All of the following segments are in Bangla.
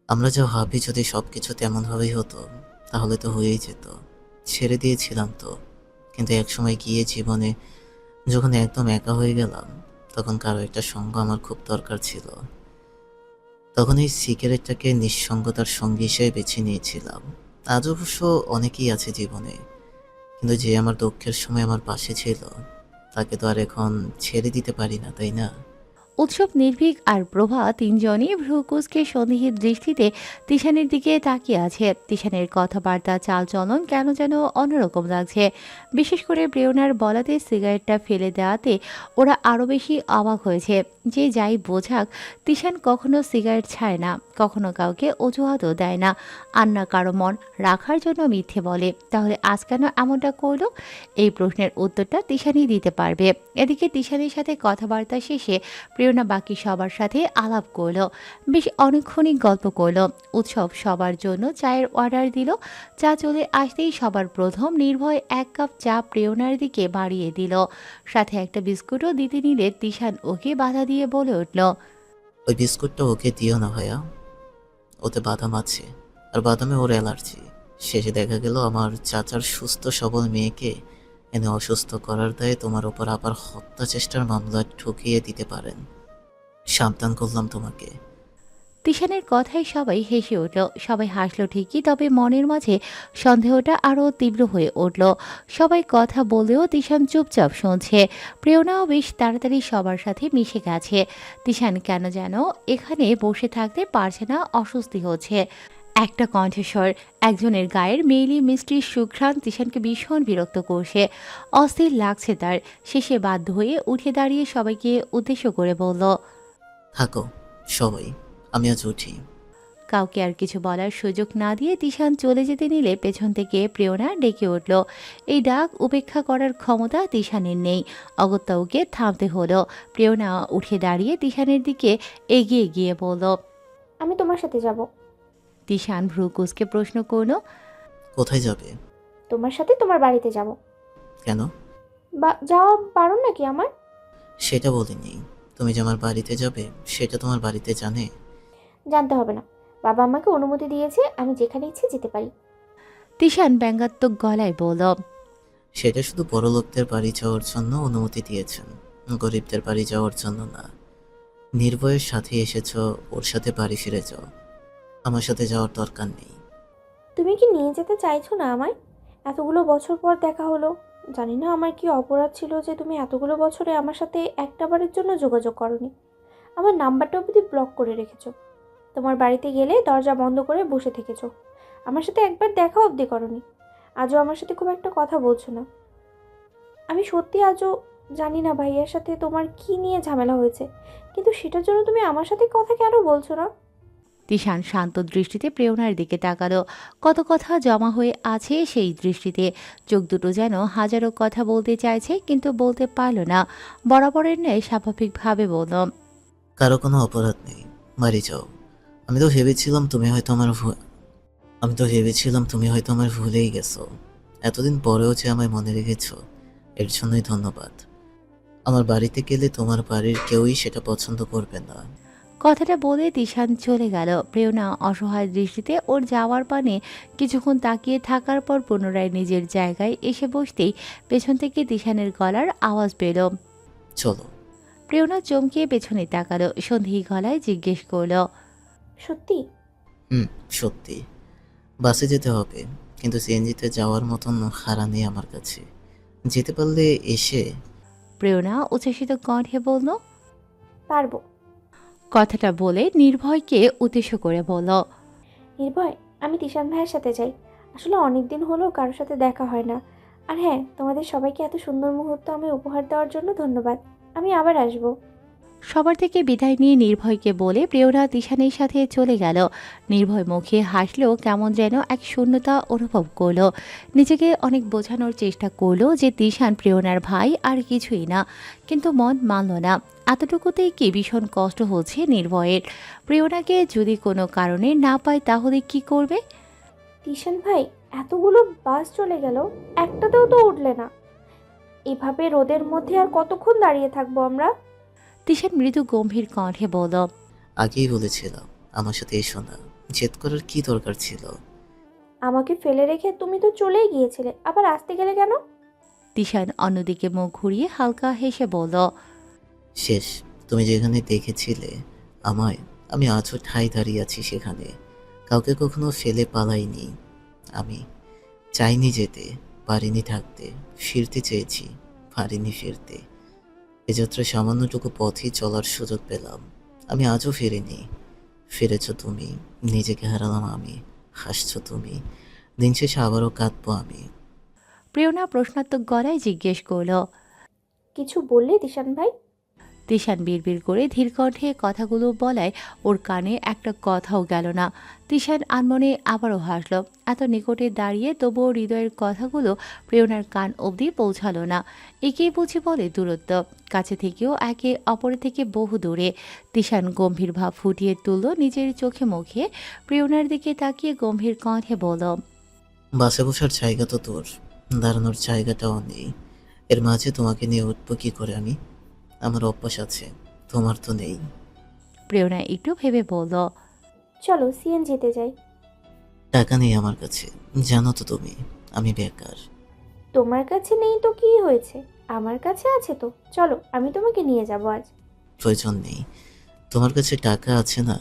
আমরা যা ভাবি যদি সবকিছু তেমনভাবেই হতো তাহলে তো হয়েই যেত। ছেড়ে দিয়েছিলাম তো, কিন্তু একসময় গিয়ে জীবনে যখন একদম একা হয়ে গেলাম তখন কারো একটা সঙ্গ আমার খুব দরকার ছিল। তখন এই সিগারেটটাকে নিঃসঙ্গতার সঙ্গী হিসেবে বেছে নিয়েছিলাম। আজ অবশ্য অনেকেই আছে জীবনে, কিন্তু যে আমার দুঃখের সময় আমার পাশে ছিল তাকে তো আর এখন ছেড়ে দিতে পারি না, তাই না? উৎসব, নির্ভীক আর প্রভা তিনজনই ভ্রুকুচকে সন্দেহের দৃষ্টিতে তিশানের দিকে তাকিয়ে আছে। তিশানের কথাবার্তা, চালচলন কেন যেন অন্যরকম লাগছে। বিশেষ করে প্রেরণার বলাতে সিগারেটটা ফেলে দেওয়াতে ওরা আরও বেশি অবাক হয়েছে। যে যাই বোঝাক, তিশান কখনো সিগারেট ছাড়ে না, কখনো কাউকে অজুহাতও দেয় না, আর না কারো মন রাখার জন্য মিথ্যে বলে। তাহলে আজ কেন এমনটা করলো? এই প্রশ্নের উত্তরটা তিশানই দিতে পারবে। এদিকে তিশানের সাথে কথাবার্তা শেষে প্রেরণা বাকি সবার সাথে আলাপ করলো। বেশ অনেকক্ষণই গল্প করলো। উৎসব সবার জন্য চায়ের অর্ডার দিল। চা চলে আসতেই সবার প্রথম নির্ভয় এক কাপ চা প্রেরণার দিকে বাড়িয়ে দিল। সাথে একটা বিস্কুটও দিতে নিলে তিশান ওকে বাধা দিয়ে বলে উঠল, ওই বিস্কুটটা ওকে দিও না ভাইয়া, ওতে বাদাম আছে, আর বাদামে ওর অ্যালার্জি। শেষে দেখা গেল আমার চাচার সুস্থ সবল মেয়েকে এনে অসুস্থ করার দায়ে তোমার ওপর আবার হত্যা চেষ্টার মামলা ঠুকিয়ে দিতে পারেন। সাবধান করলাম তোমাকে। তিশানের কথায় সবাই হেসে উঠল। সবাই হাসলো ঠিকই, তবে মনের মাঝে সন্দেহটা আরও তীব্র হয়ে উঠল। সবাই কথা বলেও তিশান চুপচাপ শুনছে। প্রেরণাও বেশ তাড়াতাড়ি সবার সাথে মিশে গেছে। তিশান কেন যেন এখানে বসে থাকতে পারছে না, অস্বস্তি হচ্ছে। একটা কণ্ঠস্বর, একজনের গায়ের মেইলি মিষ্টির সুঘ্রাণ তিশানকে ভীষণ বিরক্ত করছে। অস্থির লাগছে তার। শেষে বাধ্য হয়ে উঠে দাঁড়িয়ে সবাইকে উদ্দেশ্য করে বলল, থাকো সবাই, আমি আজ উঠি। কাউকে আর কিছু বলার সুযোগ না দিয়ে তিশান চলে যেতে নিলে পেছন থেকে প্রেরণা ডেকে উঠল। এই ডাক উপেক্ষা করার ক্ষমতা তিশানের নেই। অগত্যা ওকে থামতে হলো। প্রেরণা উঠে দাঁড়িয়ে তিশানের দিকে এগিয়ে গিয়ে বলল। আমি তোমার সাথে যাব। তিশান ভ্রু কুঁচকে প্রশ্ন করলো, কোথায় যাবে? তোমার সাথে তোমার বাড়িতে যাব। কেন? বা যাওয়া বারণ নাকি আমার? সেটা বলিনি। তুমি যে আমার বাড়িতে যাবে সেটা তোমার বাড়িতে জানে? জানতে হবে না। বাবা আমাকে অনুমতি দিয়েছে, আমি যেখানে ইচ্ছে যেতে পারি। তিশান ব্যঙ্গাত্মক গলায় বলল, সেটা শুধু বড়লোকদের বাড়ি যাওয়ার জন্য অনুমতি দিয়েছেন, গরিবদের বাড়ি যাওয়ার জন্য না। নির্ভয়ের সাথে এসেছো, ওর সাথে বাড়ি ফিরে যাও। আমার সাথে যাওয়ার দরকার নেই। তুমি কি নিয়ে যেতে চাইছো না আমায়? এতগুলো বছর পর দেখা হলো। জানি না আমার কি অপরাধ ছিল যে তুমি এতগুলো বছরে আমার সাথে একটাবারের জন্য যোগাযোগ করনি। আমার নাম্বারটা অবধি ব্লক করে রেখেছো। তোমার বাড়িতে গেলে দরজা বন্ধ করে বসে থেকেছো। আমার সাথে একবার দেখা অবধি করনি। আজও আমার সাথে খুব একটা কথা বলছো না। আমি সত্যি আজও জানি না ভাইয়ার সাথে তোমার কি নিয়ে ঝামেলা হয়েছে, কিন্তু সেটার জন্য তুমি আমার সাথে কথা কেন বলছো না? তিশান শান্ত দৃষ্টিতে প্রেরণার দিকে তাকালো। কত কথা জমা হয়ে আছে সেই দৃষ্টিতে। চোখ দুটো যেন হাজারো কথা বলতে চাইছে, কিন্তু বলতে পারল না। বরাবরের ন্যায় স্বাভাবিকভাবে বলল, কারো কোনো অপরাধ নেই, বাড়ি যাও। আমি তো ভেবেছিলাম তুমি হয়তো আমার ভুলেই গেছো। এতদিন পরেও যে আমায় মনে রেখেছো, এর জন্যই ধন্যবাদ। আমার বাড়িতে গেলে তোমার বাড়ির কেউই সেটা পছন্দ করবে না। কথাটা বলে তিশান চলে গেল। প্রেরণা অসহায় দৃষ্টিতে ওর যাওয়ার পানে কিছুক্ষণ তাকিয়ে থাকার পর পুনরায় নিজের জায়গায় এসে বসতেই পেছন থেকে তিশানের গলার আওয়াজ পেল। চলো। প্রেরণা চমকে পেছনে তাকালো, সন্দেহী গলায় জিজ্ঞেস করলো, সত্যি? হুম, সত্যি। বাসে যেতে হবে, কিন্তু সিএনজিতে যাওয়ার মতন ভাড়া নেই আমার কাছে। যেতে পারলে এসে। প্রেরণা উচ্ছ্বসিত কণ্ঠে বলল। পারবো। কথাটা বলে নির্ভয়কে উদ্দেশ্য করে বলল, নির্ভয়, আমি তিশান ভাইয়ের সাথে যাই। আসলে অনেক দিন হলো কারোর সাথে দেখা হয় না। আর হ্যাঁ, তোমাদের সবাইকে এত সুন্দর মুহূর্ত আমি উপহার দেওয়ার জন্য ধন্যবাদ। আমি আবার আসবো। সবার থেকে বিদায় নিয়ে নির্ভয়কে বলে প্রেরণা তিশানের সাথে চলে গেল। নির্ভয় মুখে হাসলেও কেমন যেন এক শূন্যতা অনুভব করলো। নিজেকে অনেক বোঝানোর চেষ্টা করলো যে তিশান প্রেরণার ভাই আর কিছুই না, কিন্তু মন মানল না। এতটুকুতেই কি ভীষণ কষ্ট হচ্ছে নির্ভয়ের। প্রেরণাকে যদি কোনো কারণে না পায় তাহলে কি করবে? তিশান ভাই, এতগুলো বাস চলে গেল, একটাতেও তো উঠলে না। এভাবে রোদের মধ্যে আর কতক্ষণ দাঁড়িয়ে থাকবো আমরা? তিশান মৃদু গম্ভীর কণ্ঠে বলল, আগেই বলেছিলাম আমার সাথে এসো না, জেদ করার কি দরকার ছিল? আমাকে ফেলে রেখে তুমি তো চলেই গিয়েছিলে, আবার আসতে গেলে কেন? তিশান অন্যদিকে মুখ ঘুরিয়ে হালকা হেসে বলল, শেষ। তুমি যেখানে দেখেছিলে আমায়, আমি আজও ঠাই দাঁড়িয়ে আছি সেখানে। কাউকে কখনো ফেলে পালাইনি। আমি চাইনি যেতে, পারিনি থাকতে, ফিরতে চেয়েছি, পারিনি ফিরতে। এ যাত্রায় সামান্যটুকু পথই চলার সুযোগ পেলাম। আমি আজও ফিরিনি। ফিরেছ তুমি, নিজেকে হারালাম আমি, হাসছ তুমি, দিন শেষে আবারও কাঁদবো আমি। প্রিয়না প্রশ্নাত্মক গলায় জিজ্ঞেস করল। কিছু বললে দিশান ভাই? তিশান বিড়বিড় করে ধীর কণ্ঠে কথাগুলো বলায় ওর কানে একটা কথাও গেল না। তিশান আনমনে আবারও হাসল। এত নিকটে দাঁড়িয়ে তবুও হৃদয়ের কথাগুলো প্রেরণার কান অবধি পৌঁছালো না। একেই বুঝি বলে দূরত্ব, কাছে থেকেও একে অপরের থেকে বহু দূরে। তিশান গম্ভীর ভাব ফুটিয়ে তুলল নিজের চোখে মুখে, প্রেরণার দিকে তাকিয়ে গম্ভীর কণ্ঠে বলল, বাসে বসার জায়গা তো তোর, দাঁড়ানোর জায়গাটাও নেই। এর মাঝে তোমাকে নিয়ে উঠবো কি করে আমি? আমার অভ্যাস আছে, তোমার তো নেই। প্রেরণা একটু ভেবে বলল, চলো সিএনজিতে যাই। টাকা নেই আমার কাছে, জানো তো তুমি, আমি বেকার। তোমার কাছে নেই তো কি হয়েছে, আমার কাছে আছে তো। চলো আমি তোমাকে নিয়ে যাব আজ। প্রয়োজন নেই, তোমার কাছে টাকা আছে না?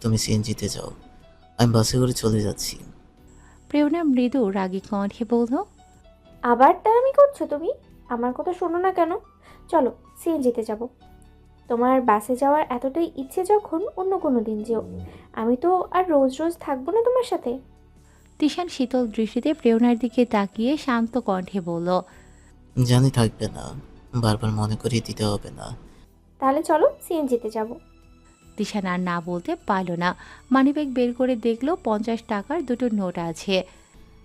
তুমি সিএনজিতে যাও, আমি বাসে করে চলে যাচ্ছি। প্রেরণা মৃদু রাগী কণ্ঠে বলল, আবার তাড়ামি করছো তুমি? আমার কথা শোনো না কেন? চলো সিএনজিতে যাব। তোমার বাসে যাওয়ার এতটাই ইচ্ছে যখন অন্য কোনো দিন যেও। আমি তো আর রোজ রোজ থাকবো না তোমার সাথে। তিশান শীতল দৃষ্টিতে প্রেরণার দিকে তাকিয়ে শান্ত কণ্ঠে বলল, জানি থাকবে না, বারবার মনে করিয়ে দিতে হবে না। তাহলে চলো সিএনজিতে যাব। তিশান আর না বলতে পারল না। মানিব্যাগ বের করে দেখলো 50 টাকার দুটো নোট আছে।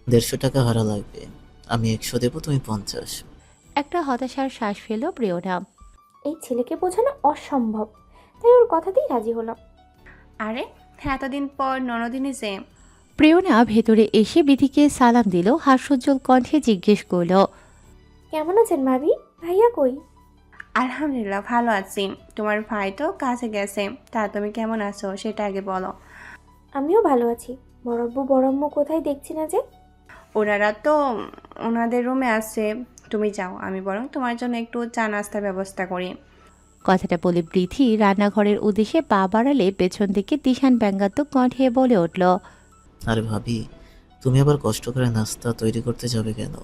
150 টাকা ভাড়া লাগবে, আমি 100 দেবো, তুমি 50। একটা হতাশার শ্বাস ফেল প্রেরণা। এই ছেলেকে বোঝানো অসম্ভব, তাই ওর কথাতেই রাজি হলাম। আরে এতদিন পর ননদিনী যে। প্রেরণা ভেতরে এসে বিধিকে সালাম দিল, হাস্যোজ্জ্বল কণ্ঠে জিজ্ঞেস করল, কেমন আছেন ভাবি? ভাইয়া কই? আলহামদুলিল্লাহ ভালো আছি। তোমার ভাই তো কাছে গেছে, তা তুমি কেমন আছো সেটা আগে বলো। আমিও ভালো আছি। বড়ব্বু বড়ম্মু কোথায় দেখছি না যে? ওনারা তো ওনাদের রুমে আছে। তুমি যাও, আমি বরং তোমার জন্য একটু চা নাস্তার ব্যবস্থা করি। কথাটা বলে বৃথি রান্নাঘরের উদ্দেশ্যে পা বাড়ালে পেছন থেকে তিশান ব্যঙ্গাত্মক কণ্ঠে বলে উঠল, আরে ভাবি, তুমি আবার কষ্ট করে নাস্তা তৈরি করতে যাবে কেন?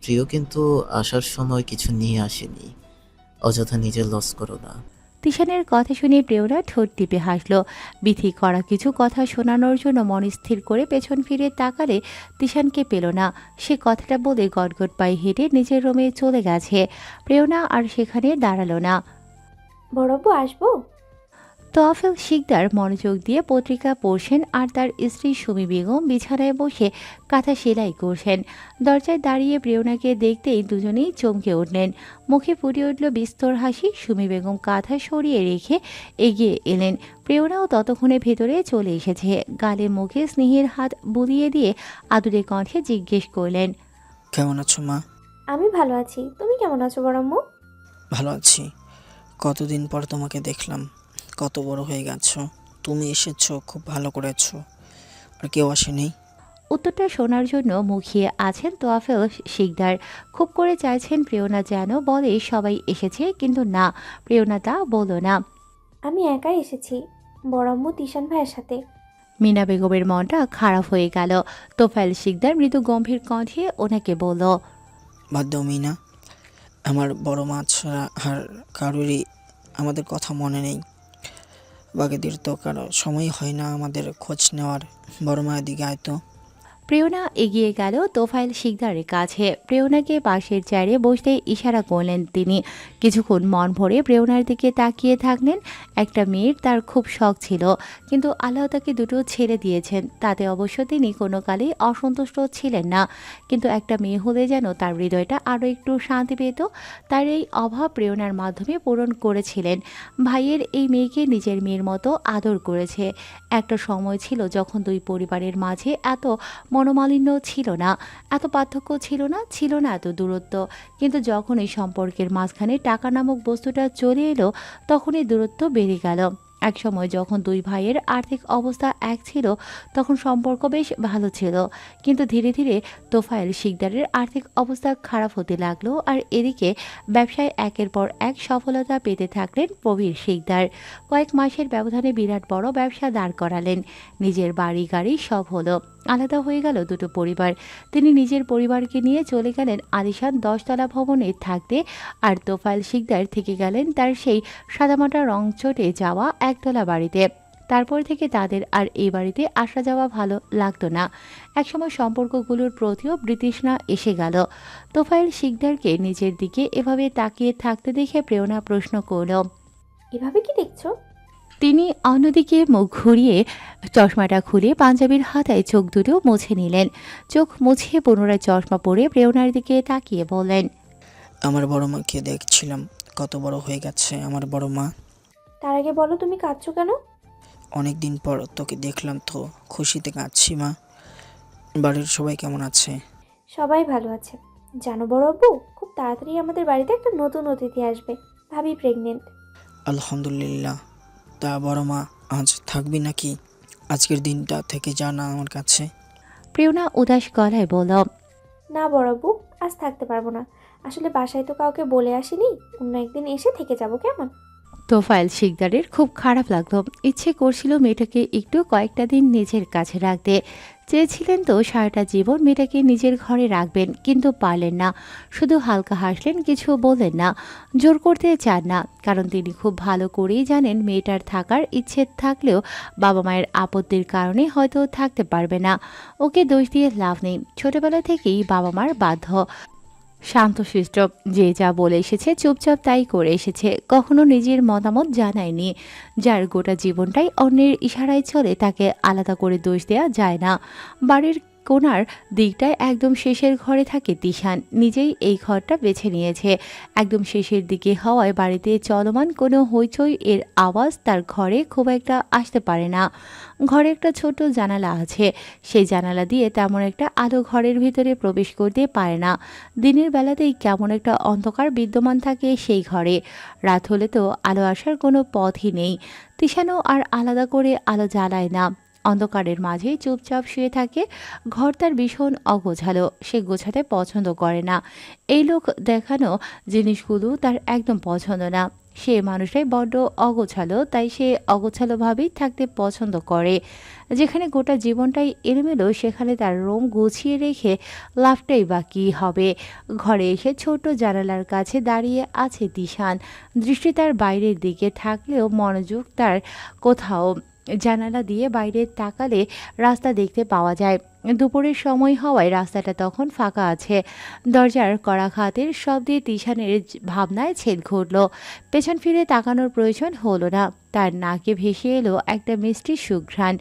প্রিয় কিন্তু আসার সময় কিছু নিয়ে আসেনি, অযথা নিজের লস করো না। তিশানের কথা শুনে প্রেরণা ঠোঁট টিপে হাসল। বিথি করা কিছু কথা শোনানোর জন্য মন স্থির করে পেছন ফিরে তাকালে তিশানকে পেল না। সে কথাটা বলে গটগট পায়ে হেঁটে নিজের রুমে চলে গেছে। প্রেরণা আর সেখানে দাঁড়ালো না। বড়ব্বু আসবো? তোয়াফেল শিকদার মনোযোগ দিয়ে পত্রিকা পড়ছেন আর তার স্ত্রী সুমি বেগম বিছানায় বসে কাঁথা সেলাই করছেন। দরজায় দাঁড়িয়ে প্রেরণাকে দেখতেই দুজনেই চমকে উঠলেন। মুখে ফুটে উঠল বিস্তর হাসি। সুমি বেগম কাঁথা সরিয়ে রেখে এগিয়ে এলেন। প্রেরণাও ততক্ষণে ভেতরে চলে এসেছে। গালে মুখে স্নেহের হাত বুলিয়ে দিয়ে আদুরে কণ্ঠে জিজ্ঞেস করলেন, কেমন আছো মা? আমি ভালো আছি, তুমি কেমন আছো বড়ম্মু? ভালো আছি। কতদিন পর তোমাকে দেখলাম, কত বড় হয়ে গেছো। তুমি এসেছো, খুব ভালো করেছো। আর কেউ আসেনি? উত্তরটা শোনার জন্য মুখিয়ে আছেন তোয়াফেল শিকদার। খুব করে চাইছেন প্রেরণা যেন বলে সবাই এসেছে, কিন্তু না, প্রেরণা তা বলল না। আমি একাই এসেছি, বড়ম্মু তিশান ভাইয়ের সাথে। মিনা বেগমের মনটা খারাপ হয়ে গেল। তোফায়েল শিকদার মৃদু গম্ভীর কণ্ঠে ওনাকে বলল, বাদ দাও মিনা, আমার বড় মা ছাড়া আর কারোরই আমাদের কথা মনে নেই। বাকিদের তো কারো সময় হয় না আমাদের খোঁজ নেওয়ার। বড় মায়ের দিকে আয় তো। প্রেরণা এগিয়ে গেল তোফায়েল শিকদারের কাছে। প্রেরণাকে পাশের চেয়ারে বসতে ইশারা করলেন তিনি। কিছুক্ষণ মন ভরে প্রেরণার দিকে তাকিয়ে থাকলেন। একটা মেয়ের তার খুব শখ ছিল, কিন্তু আল্লাহ তাকে দুটো ছেড়ে দিয়েছেন। তাতে অবশ্য তিনি কোনো কালেই অসন্তুষ্ট ছিলেন না, কিন্তু একটা মেয়ে হলে যেন তার হৃদয়টা আরও একটু শান্তি পেত। তার এই অভাব প্রেরণার মাধ্যমে পূরণ করেছিলেন। ভাইয়ের এই মেয়েকে নিজের মেয়ের মতো আদর করেছে। একটা সময় ছিল যখন দুই পরিবারের মাঝে এত মনোমালিন্য ছিল না, এত পার্থক্য ছিল না, ছিল না এত দূরত্ব। কিন্তু যখন এই সম্পর্কের মাঝখানে টাকা নামক বস্তুটা চলে এলো, তখন এই দূরত্ব বেড়ে গেল। একসময় যখন দুই ভাইয়ের আর্থিক অবস্থা এক ছিল তখন সম্পর্ক বেশ ভালো ছিল, কিন্তু ধীরে ধীরে তোফায়েল শিকদারের আর্থিক অবস্থা খারাপ হতে লাগলো আর এদিকে ব্যবসায় একের পর এক সফলতা পেতে থাকলেন প্রবীর শিকদার। কয়েক মাসের ব্যবধানে বিরাট বড় ব্যবসা দাঁড় করালেন, নিজের বাড়ি গাড়ি সব হলো, আলাদা হয়ে গেল দুটো পরিবার। তিনি নিজের পরিবারকে নিয়ে চলে গেলেন আলিশান 10তলা ভবনে থাকতে, আর তোফায়েল শিকদার থেকে গেলেন তার সেই সাদামাটা রং চটে যাওয়া একতলা বাড়িতে। তারপর থেকে তাদের আর এই বাড়িতে আসা যাওয়া ভালো লাগতো না। একসময় সম্পর্কগুলোর প্রতিও বিতৃষ্ণা এসে গেল। তোফায়েল শিকদারকে নিজের দিকে এভাবে তাকিয়ে থাকতে দেখে প্রেরণা প্রশ্ন করল। এভাবে কি দেখছো? তিনি অন্যদিকে মুখ ঘুরিয়ে চশমাটা খুলে পাঞ্জাবির হাতায় চোখ দুটো মুছে নিলেন। চোখ মুছে পুনরায় চশমা পরে প্রেরণার দিকে তাকিয়ে বললেন, আমার বড় মাকে দেখছিলাম, কত বড় হয়ে গেছে আমার বড় মা। তার আগে বলো, তুমি কাঁদছো কেন? অনেক দিন পর তোকে দেখলাম তো খুশিতে কাঁদছি মা। বাড়ির সবাই কেমন আছে? সবাই ভালো আছে। জানো বড় আব্বু, খুব তাড়াতাড়ি আমাদের বাড়িতে একটা নতুন অতিথি আসবে। ভাবি প্রেগনেন্ট। আলহামদুলিল্লাহ। তা বড় মা আজ থাকবি নাকি? আজকের দিনটা থেকে যা না আমার কাছে। প্রেরণা উদাস গলায় বলল, না বড় আব্বু, আজ থাকতে পারবো না। আসলে বাসায় তো কাউকে বলে আসিনি, অন্য একদিন এসে থেকে যাব, কেমন? তোফায়েল শিকদারের খুব খারাপ লাগলো। ইচ্ছে করছিল মেয়েটাকে একটু কয়েকটা দিন নিজের কাছে রাখতে। চেয়েছিলেন তো সারাটা জীবন মেয়েটাকে নিজের ঘরে রাখবেন, কিন্তু পারলেন না। শুধু হালকা হাসলেন, কিছু বললেন না। জোর করতে চান না, কারণ তিনি খুব ভালো করেই জানেন মেয়েটার থাকার ইচ্ছে থাকলেও বাবা মায়ের আপত্তির কারণে হয়তো থাকতে পারবে না। ওকে দোষ দিয়ে লাভ নেই, ছোটবেলা থেকেই বাবা মার বাধ্য। শান্তশিষ্ট, যে যা বলে এসেছে চুপচাপ তাই করে এসেছে, কখনো নিজের মতামত জানায়নি। যার গোটা জীবনটাই অন্যের ইশারায় চলে তাকে আলাদা করে দোষ দেওয়া যায় না। বাড়ির কোণার দিকটায় একদম শেষের ঘরে থাকে তিশান, নিজেই এই ঘরটা বেছে নিয়েছে। একদম শেষের দিকে হওয়ায় বাড়িতে চলমান কোনো হইচই এর আওয়াজ তার ঘরে খুব একটা আসতে পারে না। ঘরে একটা ছোট জানালা আছে, সেই জানালা দিয়ে তেমন একটা আলো ঘরের ভিতরে প্রবেশ করতে পারে না। দিনের বেলাতেই কেমন একটা অন্ধকার বিদ্যমান থাকে সেই ঘরে, রাত হলে তো আলো আসার কোনো পথই নেই। তিশানও আর আলাদা করে আলো জ্বালায় না, অন্ধকারের মাঝে চুপচাপ শুয়ে থাকে। ঘর তার ভীষণ অগোছালো, সে গোছাতে পছন্দ করে না। এই লোক দেখানো জিনিসগুলো তার একদম পছন্দ না। সে মানুষটাই বড্ড অগোছালো, তাই সে অগোছালোভাবেই থাকতে পছন্দ করে। যেখানে গোটা জীবনটাই এলোমেলো সেখানে তার রুম গুছিয়ে রেখে লাভটাই বা কী হবে। ঘরে এসে ছোট জানালার কাছে দাঁড়িয়ে আছে তিশান। দৃষ্টি তার বাইরের দিকে থাকলেও মনোযোগ তার কোথাও। জানালা দিয়ে বাইরে তাকালে রাস্তা দেখতে পাওয়া যায়। দুপুরের সময় হওয়ায় রাস্তাটা তখন ফাঁকা আছে। দরজার কড়াঘাতের শব্দে তিশানের ভাবনায় ছেদ ঘটল। পেছন ফিরে তাকানোর প্রয়োজন হলো না। তার নাকে ভেসে এলো একটা মিষ্টি সুঘ্রাণ,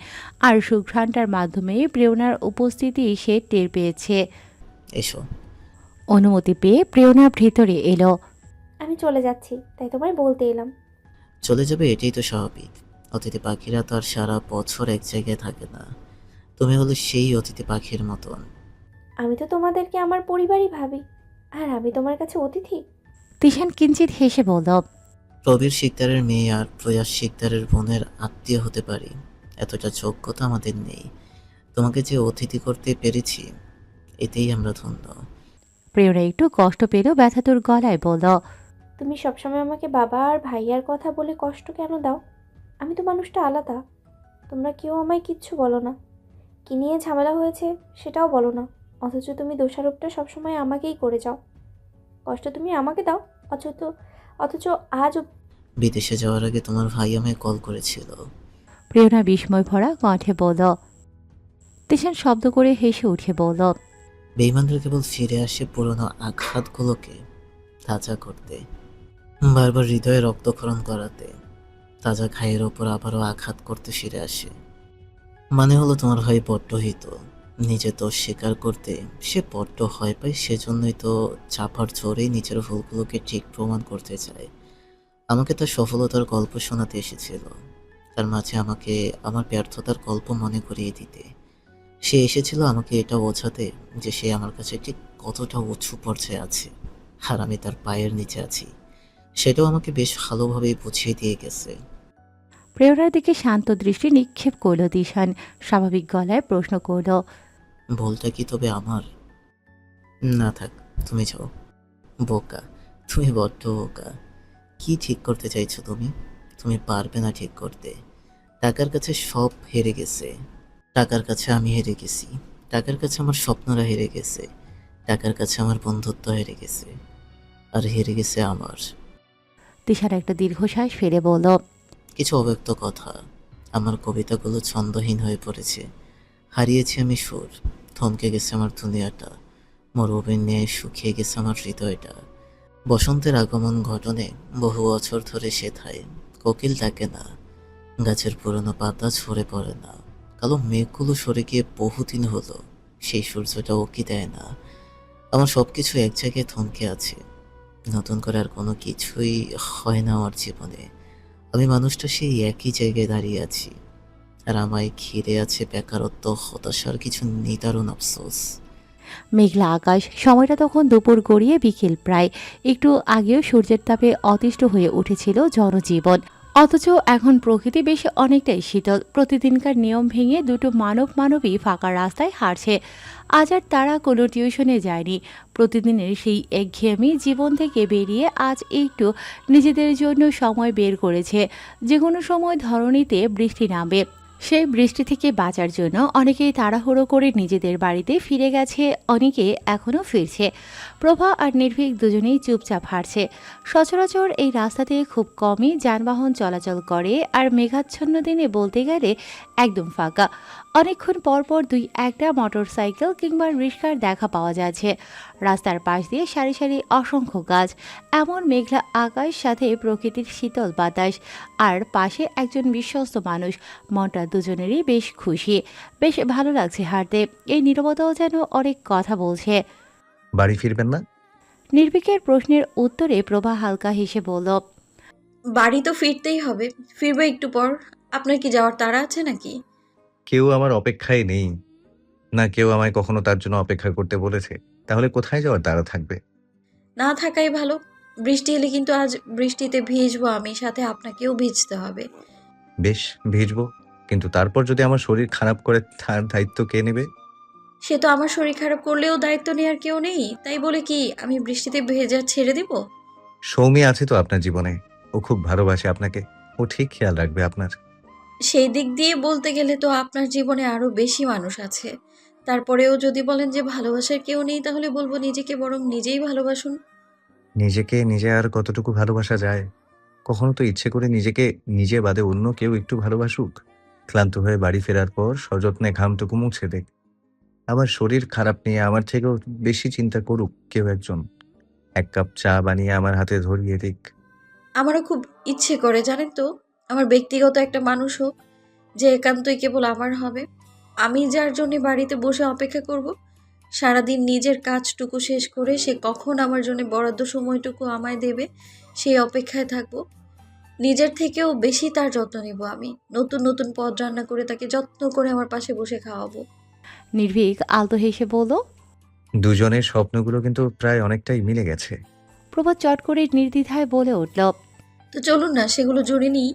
আর সুঘ্রাণটার মাধ্যমেই প্রেরণার উপস্থিতি সে টের পেয়েছে। এসো। অনুমতি পেয়ে প্রেরণা ভেতরে এলো। আমি চলে যাচ্ছি, তাই তোমায় বলতে এলাম। চলে যাবে এটাই তো স্বাভাবিক। অতিথি পাখিরা তো আর সারা বছর এক জায়গায় থাকে না। তুমি হলে সেই অতিথি পাখির মতন। আমি তো তোমাদেরকে আমার পরিবারই ভাবি, আর আমি তোমার কাছে অতিথি। তিশান কিঞ্চিত হেসে বলল, প্রবীর শিকদারের মেয়ে আর প্রয়াস শিকদারের বোনের আত্মীয় হতে পারি, এতটা যোগ্যতা আমাদের নেই। তোমাকে যে অতিথি করতে পেরেছি এতেই আমরা ধন্য। প্রেরণা একটু কষ্ট পেল ব্যথাতুর গলায় বলল, তুমি সবসময় আমাকে বাবা আর ভাইয়ার কথা বলে কষ্ট কেন দাও? আমি তো মানুষটা আলাদা। তোমরা কেউ আমায় কিচ্ছু বলো না। কি নিয়ে ঝামেলা হয়েছে সেটাও বলো না, অথচ তুমি দোষারোপটা সবসময় আমাকেই করে যাও। কষ্ট তুমি আমাকে দাও, অথচ অথচ আজ বিদেশে যাওয়ার আগে তোমার ভাই আমায় কল করেছিল। প্রেরণা বিস্ময় ভরা কণ্ঠে বলল। তিশান শব্দ করে হেসে উঠে বলল, বেইমানরা কেবল ফিরে আসে পুরনো আঘাতগুলোকে তাজা করতে, বারবার হৃদয়ে রক্তক্ষরণ করাতে। তাজা ঘায়ের ওপর আবারও আঘাত করতে ফিরে আসে। মানে হলো তোমার ভাই বড্ড হিত, নিজে দোষ স্বীকার করতে সে বড্ড ভয় পায়, সেজন্যই তো চাপার জোরেই নিজের ভুলগুলোকে ঠিক প্রমাণ করতে চায়। আমাকে তার সফলতার গল্প শোনাতে এসেছিল, তার মাঝে আমাকে আমার ব্যর্থতার গল্প মনে করিয়ে দিতে। সে এসেছিল আমাকে এটা বোঝাতে যে সে আমার কাছে ঠিক কতটা উঁচু পর্যায়ে আছে, আর আমি তার পায়ের নিচে আছি। সেটাও আমাকে বেশ ভালোভাবেই বুঝিয়ে দিয়ে গেছে। প্রেরণার দিকে শান্ত দৃষ্টি নিক্ষেপ করল দিশান। স্বাভাবিক গলায় প্রশ্ন করল। ভুলটা কি তবে আমার? না থাক, তুমি যাও। বোকা, তুমি বড্ড বোকা। কি ঠিক করতে চাইছো তুমি? তুমি পারবে না ঠিক করতে। টাকার কাছে সব হেরে গেছে। টাকার কাছে আমি হেরে গেছি। টাকার কাছে আমার স্বপ্নরা হেরে গেছে। টাকার কাছে আমার বন্ধুত্ব হেরে গেছে। আর হেরে গেছে আমার দিশান একটা দীর্ঘশ্বাস ফেলে বলল। কিছু অব্যক্ত কথা। আমার কবিতাগুলো ছন্দহীন হয়ে পড়েছে। হারিয়েছি আমি সুর। থমকে গেছে আমার দুনিয়াটা। মরুভূমির ন্যায় শুকিয়ে গেছে আমার হৃদয়টা। বসন্তের আগমন ঘটনে বহু বছর ধরে সেথায় কোকিল ডাকে না। গাছের পুরনো পাতা ঝরে পড়ে না। কালো মেঘগুলো সরে গিয়ে বহুদিন হলো। সেই সূর্যটা উকি দেয় না। আমার সবকিছু এক জায়গায় থমকে আছে। নতুন করে আর কোনো কিছুই হয় না আমার জীবনে। আমি মানুষটা সেই একই জায়গায় দাঁড়িয়ে আছি। আর আমায় ঘিরে আছে বেকারত্ব, হতাশার কিছু নিদারুণ আফসোস। মেঘলা আকাশ, সময়টা তখন দুপুর গড়িয়ে বিকেল প্রায়। একটু আগেও সূর্যের তাপে অতিষ্ঠ হয়ে উঠেছিল জনজীবন। অথচ এখন প্রকৃতি বেশ অনেকটাই শীতল। প্রতিদিনকার নিয়ম ভেঙে দুটো মানবী ফাঁকা রাস্তায় হাঁটছে। আজ আর তারা কোনো টিউশনে যায়নি। প্রতিদিনের সেই একঘেয়েমি জীবন থেকে বেরিয়ে আজ একটু নিজেদের জন্য সময় বের করেছে। যে কোনো সময় ধরণীতে বৃষ্টি নামবে। সেই বৃষ্টি থেকে বাঁচার জন্য অনেকেই তাড়াহুড়ো করে নিজেদের বাড়িতে ফিরে গেছে, অনেকে এখনও ফিরছে। প্রভা আর নির্ভীক দুজনেই চুপচাপ হাঁটছে। সচরাচর এই রাস্তাতে খুব কমই যানবাহন চলাচল করে, আর মেঘাচ্ছন্ন দিনে বলতে গেলে একদম ফাঁকা। অনেকক্ষণ পরপর দুই একটা মোটরসাইকেল কিংবা রিক্সার দেখা পাওয়া যাচ্ছে। রাস্তার পাশ দিয়ে সারি সারি অসংখ্য গাছ, এমন মেঘলা আকাশ, সাথে প্রকৃতির শীতল বাতাস, আর পাশে একজন বিশ্বস্ত মানুষ। মনটা দুজনেরই বেশ খুশি, বেশ ভালো লাগছে হাঁটতে। এই নীরবতাও যেন অনেক কথা বলছে। বাড়ি ফিরবেন না? নির্ভীকের প্রশ্নের উত্তরে প্রভা হালকা হেসে বলল। বাড়ি তো ফিরতেই হবে, ফিরবো একটু পর। আপনার কি যাওয়ার তাড়া আছে নাকি? কেউ আমার অপেক্ষায় নেই, না কেউ আমায় কখনো তার জন্য অপেক্ষা করতে বলেছে। তাহলে কোথায় যাওয়ার তাড়া থাকবে? না থাকাই ভালো। বৃষ্টি এলে কিন্তু আজ বৃষ্টিতে ভিজবো আমি, সাথে আপনাকেও ভিজতে হবে। বেশ, ভিজবো, কিন্তু তারপর যদি আমার শরীর খারাপ করে তার দায়িত্ব কে নেবে? সে তো আমার শরীর খারাপ করলেও দায়িত্ব নেওয়ার কেউ নেই, তাই বলে কি আমি বৃষ্টিতে ভেজা ছেড়ে দিব? সৌমি আছে তো আপনার জীবনে, ও খুব ভালোবাসে আপনাকে, ও ঠিক খেয়াল রাখবে আপনার। সেই দিক দিয়ে বলতে গেলে তো আপনার জীবনে আরো বেশি মানুষ আছে। তারপরেও যদি বলেন যে ভালোবাসার কেউ নেই, তাহলে বলবো নিজেকে বরং নিজেই ভালোবাসুন। নিজেকে নিজে আর কতটুকু ভালোবাসা যায়? কখনো তো ইচ্ছে করে নিজেকে নিজে বাদে অন্য কেউ একটু ভালোবাসুক। ক্লান্ত হয়ে বাড়ি ফেরার পর সযত্নে ঘামটুকু মুছে দেখ। আমার শরীর খারাপ নিয়ে আমার থেকেও বেশি চিন্তা করুক কেউ একজন। এক কাপ চা বানিয়ে আমার হাতে ধরিয়ে দিক। আমারও খুব ইচ্ছে করে জানেন তো, আমার ব্যক্তিগত একটা মানুষ হোক, যে একান্তই কেবল আমার হবে। আমি যার জন্য বাড়িতে বসে অপেক্ষা করব, সারাদিন নিজের কাজটুকু শেষ করে সে কখন আমার জন্য বরাদ্দ সময়টুকু আমায় দেবে, সেই অপেক্ষায় থাকবো। নিজের থেকেও বেশি তার যত্ন নেব আমি। নতুন নতুন পদ রান্না করে তাকে যত্ন করে আমার পাশে বসে খাওয়াবো। নির্ভীক আলতো হেসে বলল। দুজনের স্বপ্নগুলো কিন্তু প্রায় অনেকটাই মিলে গেছে। প্রভা চট করে নির্দ্বিধায় বলে উঠল। তো চলুন না সেগুলো জুড়ে নিই।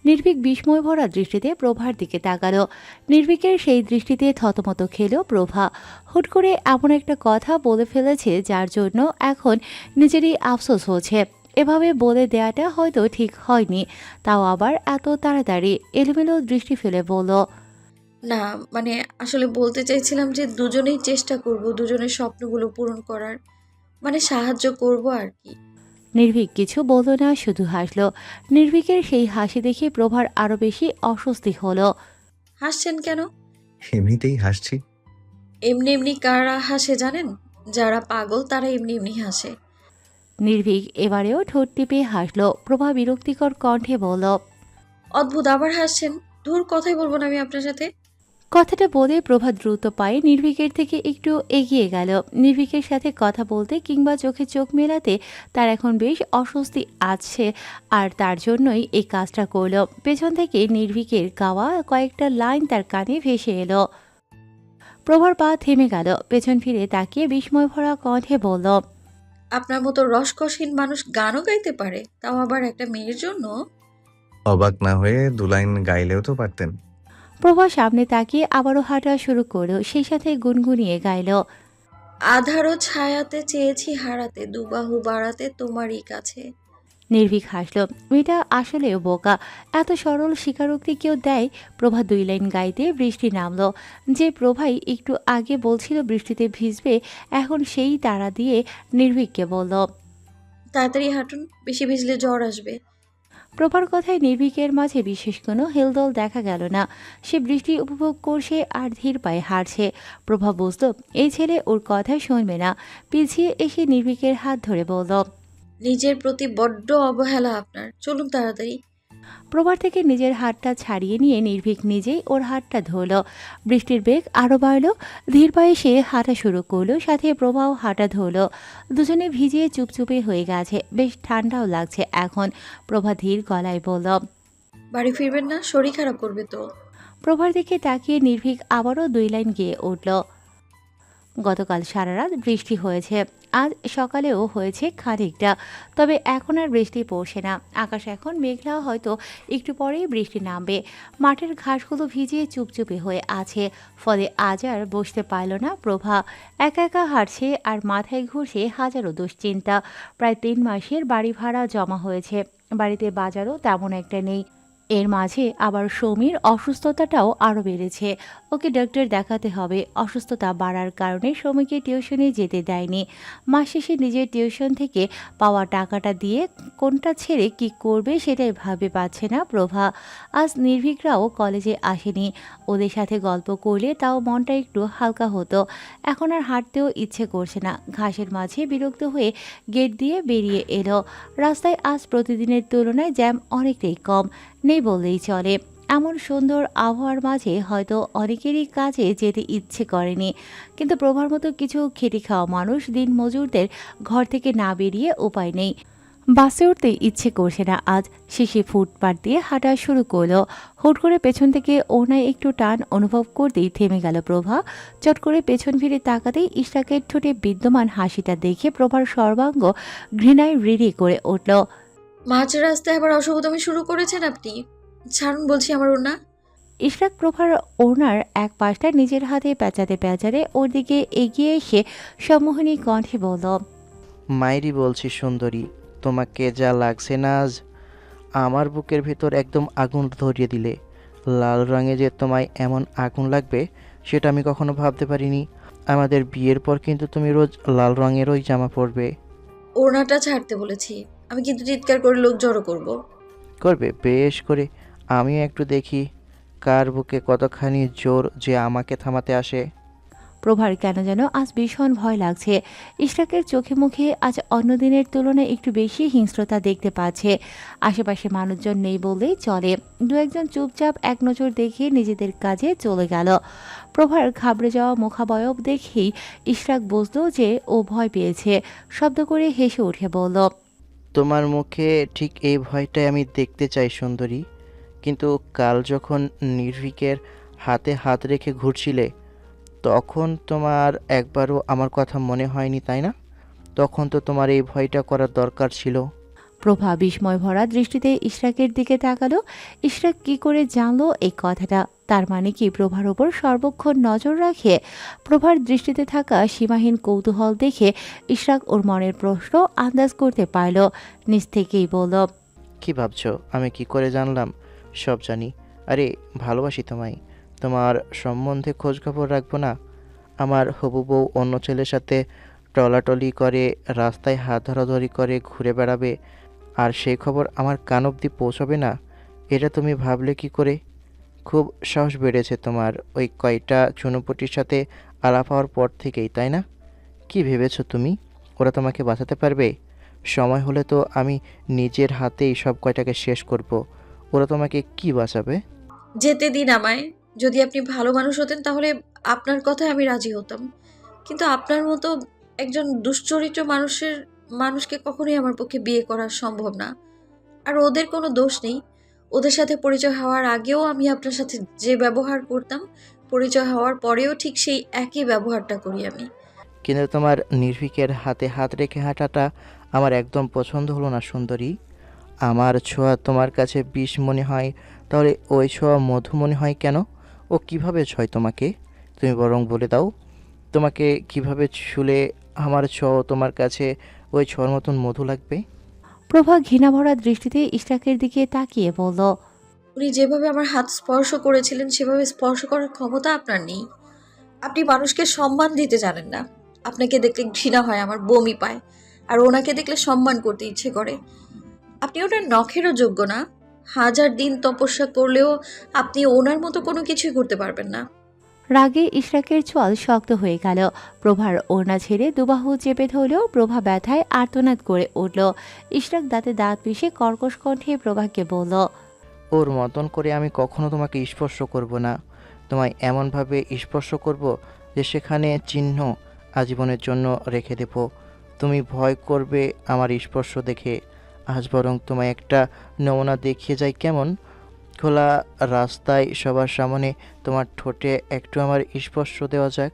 নির্ভীক বিস্ময় ভরা দৃষ্টিতে প্রভার দিকে তাকালো। নির্ভীকের সেই দৃষ্টিতে থতমত খেল প্রভা। হুট করে এমন একটা কথা বলে ফেলেছে যার জন্য এখন নিজেরই আফসোস হচ্ছে। এভাবে বলে দেয়াটা হয়তো ঠিক হয়নি, তাও আবার এত তাড়াতাড়ি। এলোমেলো দৃষ্টি ফেলে বলল। না মানে আসলে বলতে চাইছিলাম যে দুজনেই চেষ্টা করব দুজনের স্বপ্নগুলো পূরণ করার, মানে সাহায্য করব আর কি। নির্ভীক কিছু বলল না, শুধু হাসল। নির্ভীকের সেই হাসি দেখে প্রভার আরো বেশি অস্বস্তি হলো। হাসছেন কেন? এমনিতেই হাসছি। এমনি এমনি কারা হাসে জানেন? যারা পাগল তারা এমনি এমনি হাসে। নির্ভীক এবারেও ঠোঁট টিপে হাসল। প্রভা বিরক্তিকর কণ্ঠে বলল। অদ্ভুত, আবার হাসছেন। ধুর, কথাই বলবো না আমি আপনার সাথে। কথাটা বলে প্রভা দ্রুত পায়ে নির্ভীকের থেকে একটু এগিয়ে গেল। নির্ভীকের সাথে কথা বলতে কিংবা চোখে চোখ মেলাতে তার এখন বেশ অস্বস্তি আছে, আর তার জন্যই এই কাজটা করল। পেছন থেকে নির্ভীকের গাওয়া কয়েকটা লাইন তার কানে ভেসে এলো। প্রভার পা থেমে গেল। পেছন ফিরে তাকিয়ে বিস্ময় ভরা কণ্ঠে বলল। আপনার মতো রসকসহীন মানুষ গানও গাইতে পারে, তাও আবার একটা মেয়ের জন্য? অবাক না হয়ে 2 লাইন গাইলেও তো পারতেন। প্রভা সামনে তাকিয়ে আবারও হাঁটা শুরু করলো, সেই সাথে গুনগুনিয়ে গাইল। আধারো ছায়াতে চেয়েছি হারাতে, দুবাহু বাড়াতে তোমারই কাছে। নির্ভীক হাসল। মেয়েটা আসলেও বোকা, এত সরল স্বীকারোক্তি কেউ দেয়? প্রভা 2 লাইন গাইতে বৃষ্টি নামলো। যে প্রভাই একটু আগে বলছিল বৃষ্টিতে ভিজবে, এখন সেই তাড়া দিয়ে নির্ভীককে বলল। তাড়াতাড়ি হাঁটুন, বেশি ভিজলে জ্বর আসবে। প্রভার কথায় নির্ভীকের মাঝে বিশেষ কোনো হেলদোল দেখা গেল না। সে বৃষ্টি উপভোগ করছে আর ধীর পায়ে হাঁটছে। প্রভা বুঝল এই ছেলে ওর কথা শুনবে না। পিছিয়ে এসে নির্ভীকের হাত ধরে বলল। নিজের প্রতি বড্ড অবহেলা আপনার, চলুন তাড়াতাড়ি। প্রভার থেকে নিজের হাতটা ছাড়িয়ে নিয়ে নির্ভীক নিজেই ওর হাতটা ধরল। বৃষ্টির বেগ আরও বাড়ল। ধীর পায়ে সে হাঁটা শুরু করলো, সাথে প্রভাও হাঁটা ধরল। দুজনে ভিজিয়ে চুপচুপে হয়ে গেছে, বেশ ঠান্ডাও লাগছে এখন। প্রভা ধীর গলায় বলল। বাড়ি ফিরবেন না? শরীর খারাপ করবে তো। প্রভার দিকে তাকিয়ে নির্ভীক আবারও 2 লাইন গেয়ে উঠল। গতকাল সারা রাত বৃষ্টি হয়েছে, আজ সকালেও হয়েছে খানিকটা, তবে এখন আর বৃষ্টি পড়ছে না। আকাশ এখন মেঘলা, হয়তো একটু পরেই বৃষ্টি নামবে। মাঠের ঘাসগুলো ভিজিয়ে চুপচুপে হয়ে আছে, ফলে আজ আর বসতে পারল না প্রভা। একা একা হাঁটছে আর মাথায় ঘুরছে হাজারো দুশ্চিন্তা। প্রায় 3 মাসের বাড়ি ভাড়া জমা হয়েছে, বাড়িতে বাজারও তেমন একটা নেই। এর মাঝে আবার সমীর অসুস্থতাটাও আরও বেড়েছে। ওকে ডাক্তার দেখাতে হবে। অসুস্থতা বাড়ার কারণে সমীকে টিউশনে যেতে দেয়নি। মাস শেষে নিজের টিউশন থেকে পাওয়া টাকাটা দিয়ে কোনটা ছেড়ে কি করবে সেটাই ভাবে পাচ্ছে না প্রভা। আজ নির্ভীকরাও কলেজে আসেনি। ওদের সাথে গল্প করলে তাও মনটা একটু হালকা হতো। এখন আর হাঁটতেও ইচ্ছে করছে না। ঘাসের মাঝে বিরক্ত হয়ে গেট দিয়ে বেরিয়ে এলো। রাস্তায় আজ প্রতিদিনের তুলনায় জ্যাম অনেকটাই কম, নেই বললেই চলে। এমন সুন্দর আবহাওয়ার মাঝে হয়তো অনেকেরই কাজে যেতে ইচ্ছে করেনি, কিন্তু প্রভার মতো কিছু খেটে খাওয়া মানুষ, দিন মজুরদের ঘর থেকে না বেরিয়ে উপায় নেই। বাসে উঠতে ইচ্ছে করছে না আজ। শেষে ফুটপাত দিয়ে হাঁটা শুরু করলো। হুট করে পেছন থেকে ওনায় একটু টান অনুভব করতেই থেমে গেল প্রভা। চট করে পেছন ফিরে তাকাতেই ইশরাকের ঠোঁটে বিদ্যমান হাসিটা দেখে প্রভার সর্বাঙ্গ ঘৃণায় রিরি করে উঠল। মাঝ রাস্তায় আবার অসভ্যতামি শুরু করেছেন আপনি। ছাড়ুন বলছি আমার ওড়না। ইশরাক প্রভার ওনার এক পাশটা নিজের হাতে পেঁচাতে পেঁচাতে ওর দিকে এগিয়ে এসে সম্মোহনী কণ্ঠে বলল। মাইরি বলছি সুন্দরী, তোমাকে যা লাগছে না আজ, আমার বুকের ভেতর একদম আগুন ধরিয়ে দিলে। লাল রঙে যে তোমায় এমন আগুন লাগবে সেটা আমি কখনো ভাবতে পারিনি। আমাদের বিয়ের পর কিন্তু তুমি রোজ লাল রঙেরই জামা পরবে। ওড়নাটা ছাড়তে বলেছি, আমি কিন্তু চিৎকার করে লোক জড়ো করব। করবে বেশ করে, আমিও একটু দেখি কার বুকে কতখানি জোর যে আমাকে থামাতে আসে। প্রভার কেন যেন আজ ভীষণ ভয় লাগছে। ইশরাকের চোখে মুখে আজ অন্য দিনের তুলনায় একটু বেশি হিংস্রতা দেখতে পাচ্ছে। আশেপাশে মানুষজন নেই বললেই চলে। 2-1 চুপচাপ এক নজর দেখে নিজেদের কাজে চলে গেল। প্রভার ঘাবড়ে যাওয়া মুখাবয়ব দেখেই ইশরাক বুঝল যে ও ভয় পেয়েছে। শব্দ করে হেসে উঠে বলল। তোমার মুখে ঠিক এই ভয়টাই আমি দেখতে চাই সুন্দরী। কিন্তু কাল যখন নির্ভীকের হাতে হাত রেখে ঘুরছিলে, তখন তোমার একবারও আমার কথা মনে হয়নি, তাই না? তখন তো তোমার এই ভয়টা করার দরকার ছিল। প্রভা বিস্ময় ভরা দৃষ্টিতে ইশরাকের দিকে তাকালো। ইশরাক কি করে জানলো এই কথাটা? তার মানে কি প্রভার ওপর সর্বক্ষণ নজর রাখে? প্রভার দৃষ্টিতে থাকা সীমাহীন কৌতূহল দেখে ইশরাক ওর মনের প্রশ্ন আন্দাজ করতে পারল। নিজ থেকেই বলল। কি ভাবছো আমি কি করে জানলাম? সব জানি। আরে ভালোবাসি তোমায়। তোমার সম্বন্ধে খোঁজ খবর রাখবো না? আমার হবু বউ অন্য ছেলের সাথে টলাটলি করে, রাস্তায় হাত ধরাধরি করে ঘুরে বেড়াবে, আর সেই খবর আমার কান অবধি পৌঁছবে না? এটা তুমি ভাবলে কি করে? খুব সাহস বেড়েছে তোমার ওই কয়টা চুনোপুটির সাথে আলাপ হওয়ার পর থেকেই, তাই না? কি ভেবেছো তুমি ওরা তোমাকে বাঁচাতে পারবে? সময় হলে তো আমি নিজের হাতেই সব কয়টাকে শেষ করব। ওরা তোমাকে কি বাঁচাবে? যেতে দিন আমায়। যদি আপনি ভালো মানুষ হতেন তাহলে আপনার কথায় আমি রাজি হতাম, কিন্তু আপনার মতো একজন দুশ্চরিত্র মানুষকে কখনোই আমার পক্ষে বিয়ে করা সম্ভব না। আর ওদের কোনো দোষ নেই। ওদের সাথে পরিচয় হওয়ার আগেও আমি আপনার সাথে যে ব্যবহার করতাম, পরিচয় হওয়ার পরেও ঠিক সেই একই ব্যবহারটা করি আমি। কিন্তু তোমার নির্ভীকের হাতে হাত রেখে হাঁটাটা আমার একদম পছন্দ হলো না সুন্দরী। আমার ছোঁয়া তোমার কাছে বিষ মনে হয়, তাহলে ওই ছোঁয়া মধু মনে হয় কেন? ও কিভাবে ছয় তোমাকে? তুমি বরং বলে দাও, তোমাকে কিভাবে ছুলে আমার ছোঁয়া তোমার কাছে ওই ছোঁয়ার মতন মধু লাগবে? প্রভা ঘৃণাভরা দৃষ্টিতে ইশরাকের দিকে তাকিয়ে বলল, উনি যেভাবে আমার হাত স্পর্শ করেছিলেন সেভাবে স্পর্শ করার ক্ষমতা আপনার নেই। আপনি মানুষকে সম্মান দিতে জানেন না। আপনাকে দেখলে ঘৃণা হয়, আমার বমি পায়। আর ওনাকে দেখলে সম্মান করতে ইচ্ছে করে। আপনি ওনার নখেরও যোগ্য না। হাজার দিন তপস্যা করলেও আপনি ওনার মতো কোনো কিছুই করতে পারবেন না। রাগে ইশরাকের চোয়াল শক্ত হয়ে গেল। প্রভার ওড়না ছেড়ে দুবাহু চেপে ধরলেও প্রভা ব্যথায় আর্তনাদ করে উঠল। ইশরাক দাঁতে দাঁত পিষে কর্কশ কণ্ঠে প্রভাকে বলল, ওর মতন করে আমি কখনো তোমাকে স্পর্শ করব না। তোমায় এমনভাবে স্পর্শ করব যে সেখানে চিহ্ন আজীবনের জন্য রেখে দেব। তুমি ভয় করবে আমার স্পর্শ দেখে। আজ বরং তোমায় একটা নমুনা দেখিয়ে যাই কেমন। খোলা রাস্তায় সবার সামনে তোমার ঠোঁটে একটু আমার স্পর্শ দেওয়া যাক।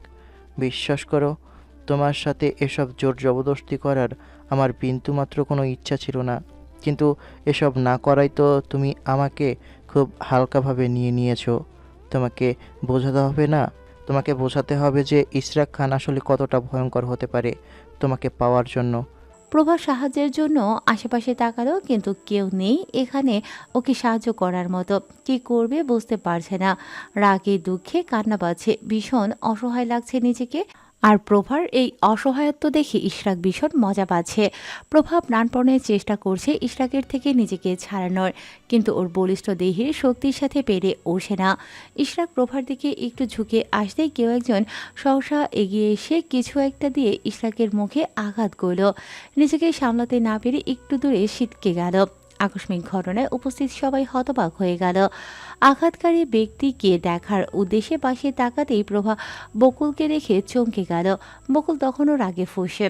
বিশ্বাস করো, তোমার সাথে এসব জোর জবরদস্তি করার আমার বিন্দুমাত্র কোনো ইচ্ছা ছিল না। কিন্তু এসব না করাই তো তুমি আমাকে খুব হালকাভাবে নিয়েছো। তোমাকে বোঝাতে হবে না, তোমাকে বোঝাতে হবে যে ইশরাক খান আসলে কতটা ভয়ঙ্কর হতে পারে তোমাকে পাওয়ার জন্য। প্রভা সাহায্যের জন্য আশেপাশে তাকালো, কিন্তু কেউ নেই এখানে ওকে সাহায্য করার মতো। কি করবে বুঝতে পারছে না। রাগে দুঃখে কান্না পাচ্ছে, ভীষণ অসহায় লাগছে নিজেকে। আর প্রভার এই অসহায়ত্ব দেখে ইশরাক ভীষণ মজা পাচ্ছে। প্রভা প্রাণপণের চেষ্টা করছে ইশরাকের থেকে নিজেকে ছাড়ানোর, কিন্তু ওর বলিষ্ঠ দেহের শক্তির সাথে পেরে ওঠে না। ইশরাক প্রভার দিকে একটু ঝুঁকে আসতেই কেউ একজন সহসা এগিয়ে এসে কিছু একটা দিয়ে ইশরাকের মুখে আঘাত করল। নিজেকে সামলাতে না পেরে একটু দূরে ছিটকে গেল। আকস্মিক ঘটনায় উপস্থিত সবাই হতবাক হয়ে গেল। আঘাতকারী ব্যক্তিকে দেখার উদ্দেশ্যে পাশে তাকাতেই প্রভা বকুলকে দেখে চমকে গেল। বকুল তখনও রাগে ফুঁসে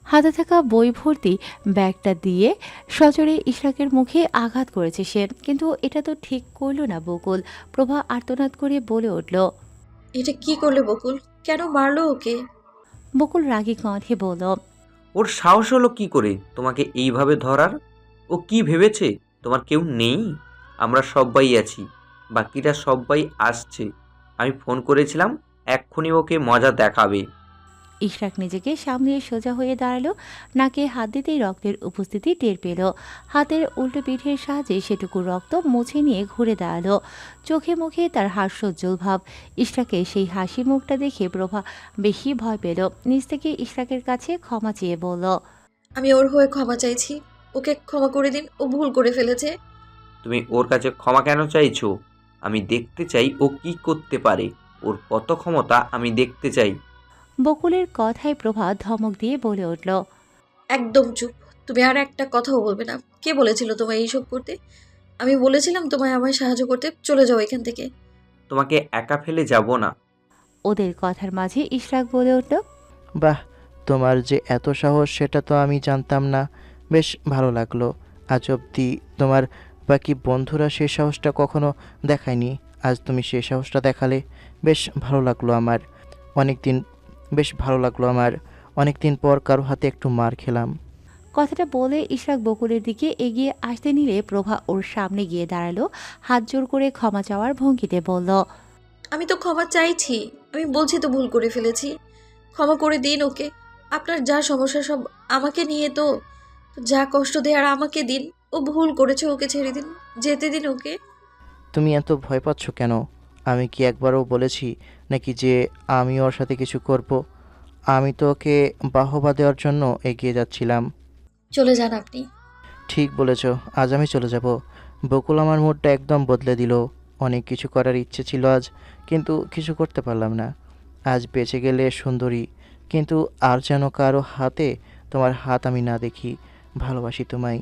হাতে থাকা বই ভর্তি ব্যাগটা দিয়ে সজোরে ইশরাকের মুখে আঘাত করেছে সে, কিন্তু এটা তো ঠিক করল না বকুল। প্রভা আর্তনাদ করে বলে উঠল, এটা কি করলে বকুল? কেন মারলো ওকে? বকুল রাগী কণ্ঠে বলল, ওর সাহস হলো কি করে তোমাকে এইভাবে ধরার? ও কি ভেবেছে তোমার কেউ নেই? আমরা সবাই আছি, বাকিরা সবাই আসছে। আমি ফোন করেছিলাম, এক্ষুনি ওকে মজা দেখাবে। ইশরাক নিজেকে সামলিয়ে সোজা হয়ে দাঁড়ালো। নাকে হাত দিতেই রক্তের উপস্থিতি টের পেল। হাতের উল্টো পিঠের সাহায্যে সেটুকু রক্ত মুছে নিয়ে ঘুরে দাঁড়ালো। চোখে মুখে তার হাস্যোজ্জ্বল ভাব। ইশরাকের সেই হাসি মুখটা দেখে প্রভা বেশি ভয় পেল। নিজ থেকে ইশরাকের কাছে ক্ষমা চেয়ে বলল, আমি ওর হয়ে ক্ষমা চাইছি। ওকে ক্ষমা করে দিন, ও ভুল করে ফেলেছে। তুমি ওর কাছে ক্ষমা কেন চাইছো? আমি দেখতে চাই ও কি করতে পারে। ওর কত ক্ষমতা আমি দেখতে চাই। বকুলের কথায় প্রভা ধমক দিয়ে বলে উঠল, একদম চুপ। তুমি আর একটা কথাও বলবে না। কে বলেছিল তোমায় এইসব করতে? আমি বলেছিলাম তোমায় আমায় সাহায্য করতে। চলে যাও এখান থেকে। তোমাকে একা ফেলে যাব না। ওদের কথার মাঝে ইশরাক বলে উঠল, বাহ, তোমার যে এত সাহস সেটা তো আমি জানতাম না। বেশ ভালো লাগলো। আজ অবধি তোমার বাকি বন্ধুরা সেই সাহসটা কখনো দেখায়নি। আজ তুমি সেই সাহসটা দেখালে। বেশ ভালো লাগলো আমার। অনেকদিন বেশ ভালো লাগলো আমার। অনেকদিন পর কারো হাতে একটু মার খেলাম। কথাটা বলে ইশরাক বকুলের দিকে এগিয়ে আসতে নিলে প্রভা ওর সামনে গিয়ে দাঁড়ালো। হাত জোর করে ক্ষমা চাওয়ার ভঙ্গিতে বলল, আমি তো ক্ষমা চাইছি। আমি বলছি তো ভুল করে ফেলেছি। ক্ষমা করে দিন ওকে। আপনার যা সমস্যা সব আমাকে নিয়ে তো। যা কষ্ট দেয়ার আমাকে দিন। ও ভুল করেছে, ওকে ছেড়ে দিন। যেতে দিন ওকে। তুমি এত ভয় পাচ্ছ কেন? আমি কি একবারও বলেছি নাকি যে আমি ওর সাথে কিছু করব? আমি তো ওকে বাহবা দেওয়ার জন্য এগিয়ে যাচ্ছিলাম। চলে যান আপনি। ঠিক বলেছ, আজ আমি চলে যাব। বকুল আমার মুডটা একদম বদলে দিল। অনেক কিছু করার ইচ্ছে ছিল আজ, কিন্তু কিছু করতে পারলাম না। আজ বেঁচে গেলে সুন্দরী, কিন্তু আর যেন কারো হাতে তোমার হাত আমি না দেখি। ভালোবাসি তোমায়।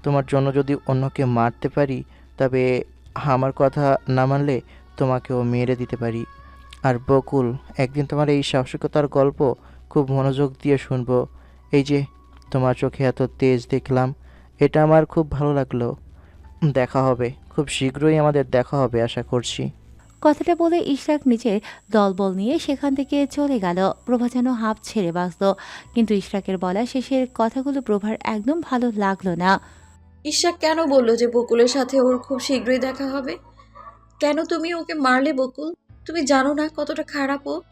তোমার জন্য যদি অন্যকে মারতে পারি, তবে আমার কথা না মানলে তোমাকেও মেরে দিতে পারি। আর বকুল, একদিন তোমার এই সাহসিকতার গল্প খুব মনোযোগ দিয়ে শুনবো। এই যে তোমার চোখে এত তেজ দেখলাম, এটা আমার খুব ভালো লাগলো। দেখা হবে, খুব শীঘ্রই আমাদের দেখা হবে আশা করছি। কথাটা বলে ইশরাক নিজের দলবল নিয়ে সেখান থেকে চলে গেল। প্রভা যেন হাঁপ ছেড়ে বাঁচল, কিন্তু ইশরাকের বলা শেষের কথাগুলো প্রভার একদম ভালো লাগলো না। ঈশা কেন বললো যে বকুলের সাথে ওর খুব শীঘ্রই দেখা হবে? কেন তুমি ওকে মারলে বকুল? তুমি জানো না কতটা খারাপ ও?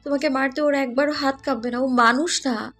তোমাকে মারতে ওর একবারও হাত কাঁপবে না, ও মানুষ না।